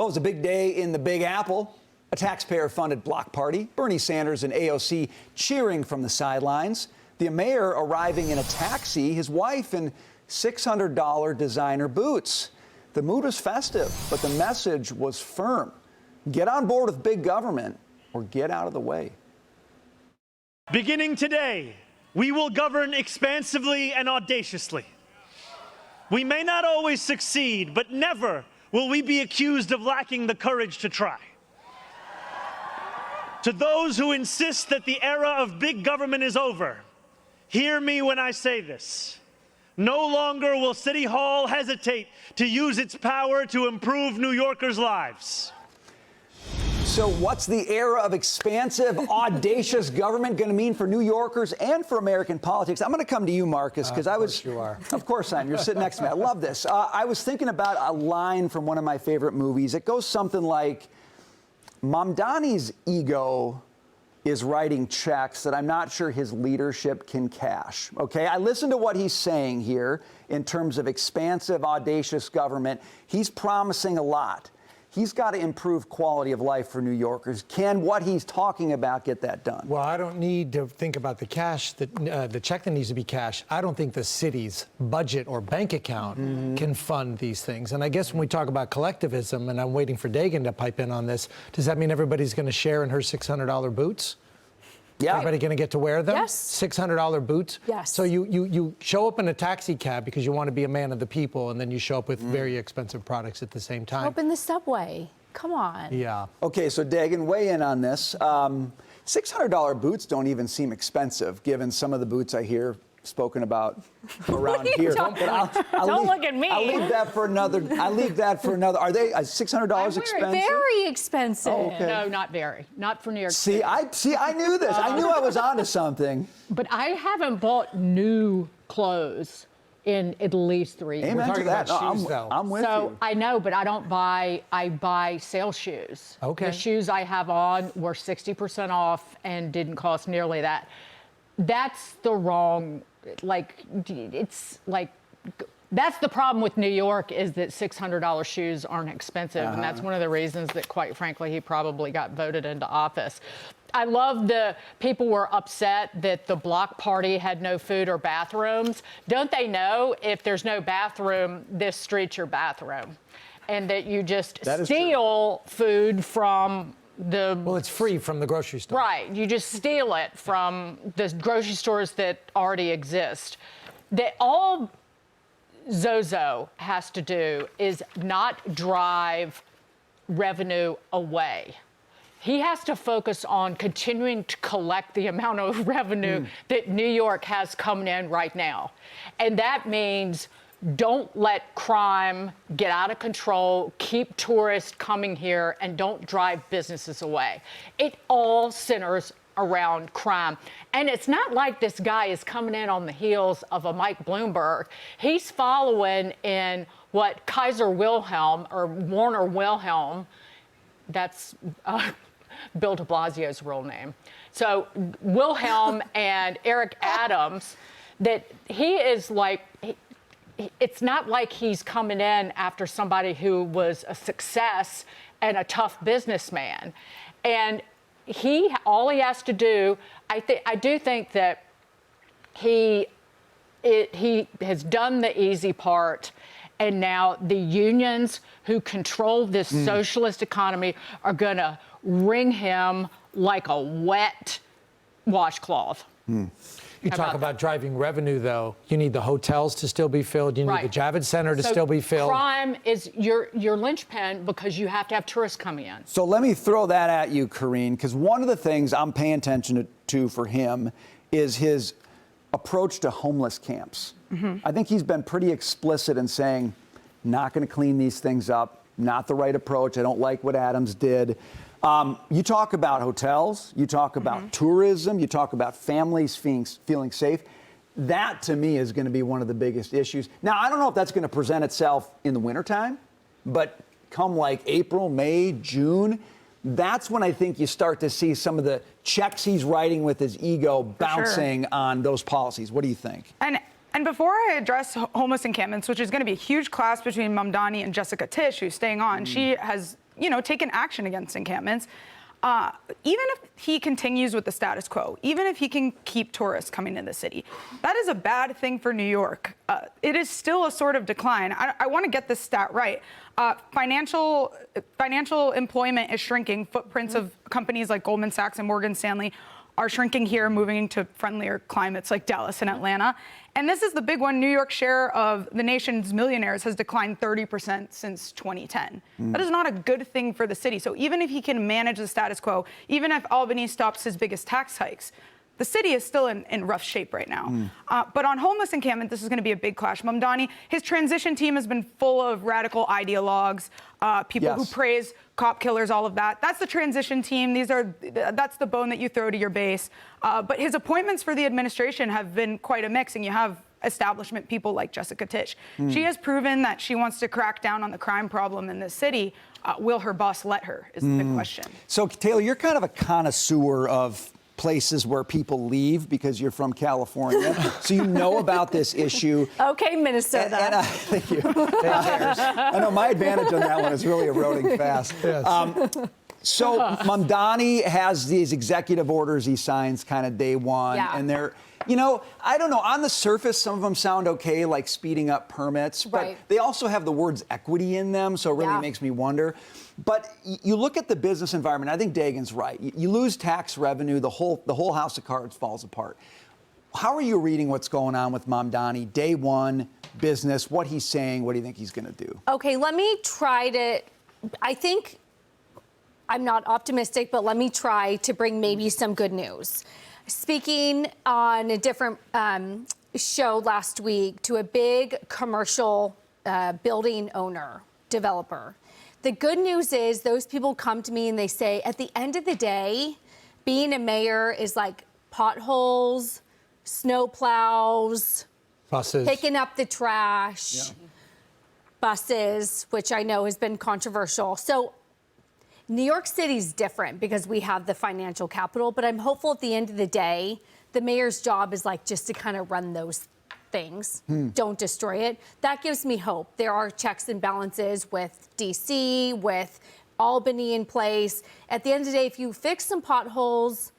Well, it was a big day in the Big Apple. A taxpayer-funded block party. Bernie Sanders and AOC cheering from the sidelines. The mayor arriving in a taxi, his wife in $600 designer boots. The mood was festive, but the message was firm. Get on board with big government or get out of the way. Beginning today, we will govern expansively and audaciously. We may not always succeed, but never will we be accused of lacking the courage to try. To those who insist that the era of big government is over, hear me when I say this. No longer will City Hall hesitate to use its power to improve New Yorkers' lives. So what's the era of expansive, audacious government going to mean for New Yorkers and for American politics? I'm going to come to you, Marcus, because I was... you are. Of course I am. You're sitting next to me. I love this. I was thinking about a line from one of my favorite movies. It goes something like, Mamdani's ego is writing checks that I'm not sure his leadership can cash. Okay, I listened to what he's saying here in terms of expansive, audacious government. He's promising a lot. He's got to improve quality of life for New Yorkers. Can what he's talking about get that done? Well, I don't need to think about the cash, the check that needs to be cashed. I don't think the city's budget or bank account can fund these things. And I guess when we talk about collectivism, and I'm waiting for Dagan to pipe in on this, does that mean everybody's going to share in her $600 boots? Yeah. Everybody going to get to wear them? Yes. $600 boots? Yes. So you show up in a taxi cab because you want to be a man of the people, and then you show up with very expensive products at the same time. Open the subway. Come on. Yeah. Okay, so Dagan, weigh in on this. $600 boots don't even seem expensive, given some of the boots I hear spoken about around here. Don't look at me. I'll leave that for another. Are they $600 expensive? Very expensive. Oh, okay. No, not very. Not for New York See, City. I knew this. I knew I was onto something. But I haven't bought new clothes in at least 3 years. Amen to talking that. about shoes, though. I'm with So you. I know, but I don't buy, I buy sale shoes. Okay. The shoes I have on were 60% off and didn't cost nearly that. That's the wrong, it's like, that's the problem with New York, is that $600 shoes aren't expensive. And that's one of the reasons that, quite frankly, he probably got voted into office. I love the people were upset that the block party had no food or bathrooms. Don't they know if there's no bathroom, this street's your bathroom? And that you just steal food from Well, it's free from the grocery store. Right. You just steal it from the grocery stores that already exist. All Zozo has to do is not drive revenue away. He has to focus on continuing to collect the amount of revenue that New York has coming in right now. And that means don't let crime get out of control, keep tourists coming here, and don't drive businesses away. It all centers around crime. And it's not like this guy is coming in on the heels of a Mike Bloomberg. He's following in what Kaiser Wilhelm, or Warner Wilhelm, that's Bill de Blasio's real name. So Wilhelm and Eric Adams, that he is like, it's not like he's coming in after somebody who was a success and a tough businessman. And all he has to do, I do think that he has done the easy part, and now the unions who control this socialist economy are going to wring him like a wet washcloth. You talk about driving revenue, though. You need the hotels to still be filled. You need the Javits Center to still be filled. Crime is your linchpin because you have to have tourists coming in. So let me throw that at you, Karine, because one of the things I'm paying attention to for him is his approach to homeless camps. I think he's been pretty explicit in saying, not going to clean these things up, not the right approach. I don't like what Adams did. You talk about hotels, you talk about tourism, you talk about families feeling safe. That, to me, is going to be one of the biggest issues. Now, I don't know if that's going to present itself in the wintertime, but come like April, May, June, that's when I think you start to see some of the checks he's writing with his ego bouncing on those policies. What do you think? And before I address homeless encampments, which is going to be a huge clash between Mamdani and Jessica Tisch, who's staying on, she has taken action against encampments. Even if he continues with the status quo, even if he can keep tourists coming to the city, that is a bad thing for New York. It is still a sort of decline. I want to get this stat right. Financial employment is shrinking. Footprints of companies like Goldman Sachs and Morgan Stanley are shrinking here, moving to friendlier climates like Dallas and Atlanta. And this is the big one. New York's share of the nation's millionaires has declined 30% since 2010. That is not a good thing for the city. So even if he can manage the status quo, even if Albany stops his biggest tax hikes, the city is still in rough shape right now. But on homeless encampment, this is going to be a big clash. Mamdani, his transition team has been full of radical ideologues, people who praise cop killers, all of that. That's the transition team. That's the bone that you throw to your base. But his appointments for the administration have been quite a mix, and you have establishment people like Jessica Tisch. She has proven that she wants to crack down on the crime problem in this city. Will her boss let her is the big question. So, Taylor, you're kind of a connoisseur of places where people leave because you're from California, so you know about this issue. Okay, Minnesota. Thank you. I know my advantage on that one is really eroding fast. Yes. So Mamdani has these executive orders he signs kind of day one, and they're, I don't know, on the surface, some of them sound okay, like speeding up permits, but they also have the words equity in them, so it really makes me wonder. But you look at the business environment, I think Dagan's right. You lose tax revenue, the whole house of cards falls apart. How are you reading what's going on with Mamdani, day one, business, what he's saying, what do you think he's going to do? Okay, let me try to, I think, I'm not optimistic, but let me try to bring maybe some good news. Speaking on a different show last week to a big commercial building owner, developer. The good news is those people come to me and they say, at the end of the day, being a mayor is like potholes, snow plows, buses, picking up the trash, buses, which I know has been controversial. So New York City's different because we have the financial capital, but I'm hopeful at the end of the day, the mayor's job is like just to kind of run those things, don't destroy it. That gives me hope. There are checks and balances with DC, with Albany in place. At the end of the day, if you fix some potholes,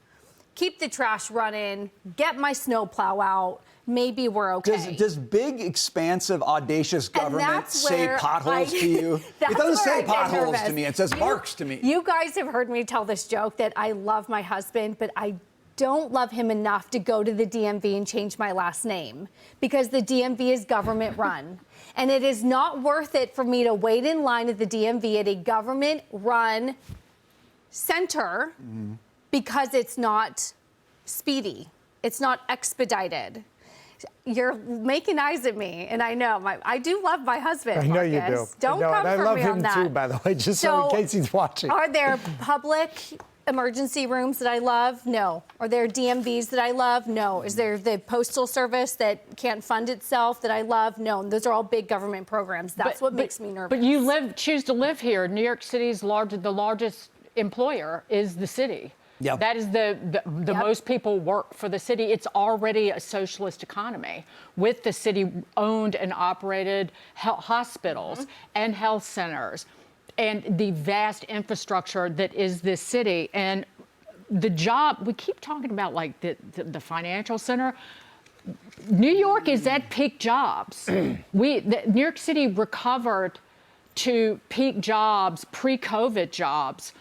keep the trash running, get my snowplow out, maybe we're okay. Does big, expansive, audacious government say potholes to you? It doesn't say potholes to me. It says marks to me. You guys have heard me tell this joke that I love my husband, but I don't love him enough to go to the DMV and change my last name because the DMV is government run. And it is not worth it for me to wait in line at the DMV at a government run center because it's not speedy. It's not expedited. You're making eyes at me, and I know I do love my husband. I know Marcus. you do. Don't come and for I love me him on that. too, by the way, just so in case he's watching. Are there public emergency rooms that I love? No. Are there DMVs that I love? No. Is there the Postal Service that can't fund itself that I love? No. Those are all big government programs. That's what makes me nervous. But you choose to live here. New York City's the largest employer is the city. Yep. That is the most people work for the city. It's already a socialist economy with the city-owned and operated hospitals and health centers and the vast infrastructure that is this city. And the job, we keep talking about like the financial center. New York is at peak jobs. New York City recovered to peak jobs, pre-COVID jobs,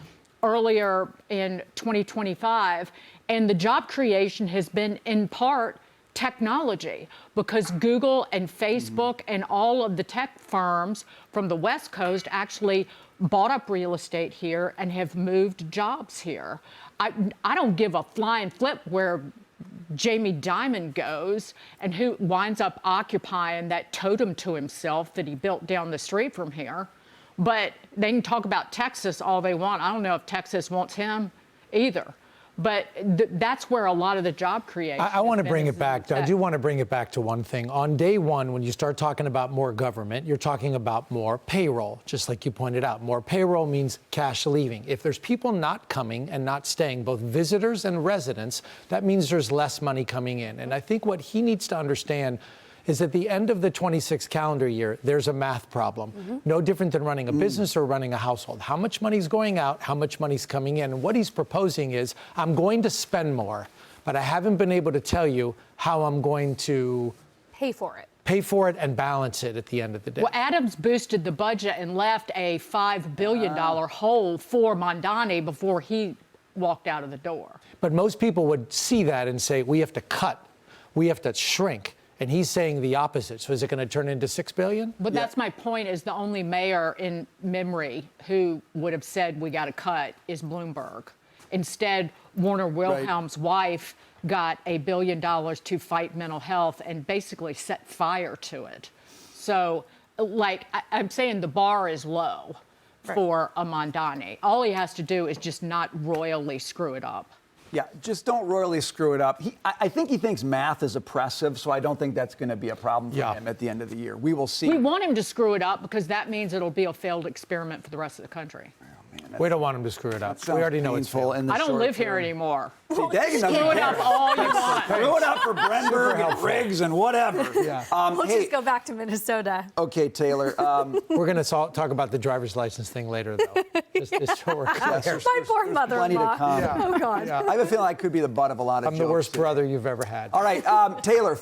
earlier in 2025, and the job creation has been in part technology because Google and Facebook and all of the tech firms from the West Coast actually bought up real estate here and have moved jobs here. I don't give a flying flip where Jamie Dimon goes and who winds up occupying that totem to himself that he built down the street from here. But they can talk about Texas all they want. I don't know if Texas wants him either. But that's where a lot of the job creation. I want to bring it back. I do want to bring it back to one thing. On day one, when you start talking about more government, you're talking about more payroll, just like you pointed out. More payroll means cash leaving. If there's people not coming and not staying, both visitors and residents, that means there's less money coming in. And I think what he needs to understand is at the end of the 26th calendar year, there's a math problem. No different than running a business or running a household. How much money's going out, how much money's coming in. And what he's proposing is, I'm going to spend more, but I haven't been able to tell you how I'm going to Pay for it. pay for it and balance it at the end of the day. Well, Adams boosted the budget and left a $5 billion hole for Mamdani before he walked out of the door. But most people would see that and say, we have to cut, we have to shrink. And he's saying the opposite. So is it going to turn into $6 billion? But that's my point, is the only mayor in memory who would have said we got to cut is Bloomberg. Instead, Warner Wilhelm's wife got $1 billion to fight mental health and basically set fire to it. So, like, I'm saying the bar is low for a Mamdani. All he has to do is just not royally screw it up. Yeah, just don't royally screw it up. I think he thinks math is oppressive, so I don't think that's going to be a problem for him at the end of the year. We will see. We want him to screw it up because that means it'll be a failed experiment for the rest of the country. We don't want him to screw it up. We already know it's full. failed. I don't live here anymore. See, Dagan doesn't Screw it care. up all you want. Screw it up for Brenberg and Riggs and whatever. We'll Hey, just go back to Minnesota. okay, Taylor. We're going to talk about the driver's license thing later, though. just so we're clear. My poor plenty mother-in-law. to come. Oh, God. I have a feeling I could be the butt of a lot of I'm jokes the worst today. brother you've ever had. All right, Taylor.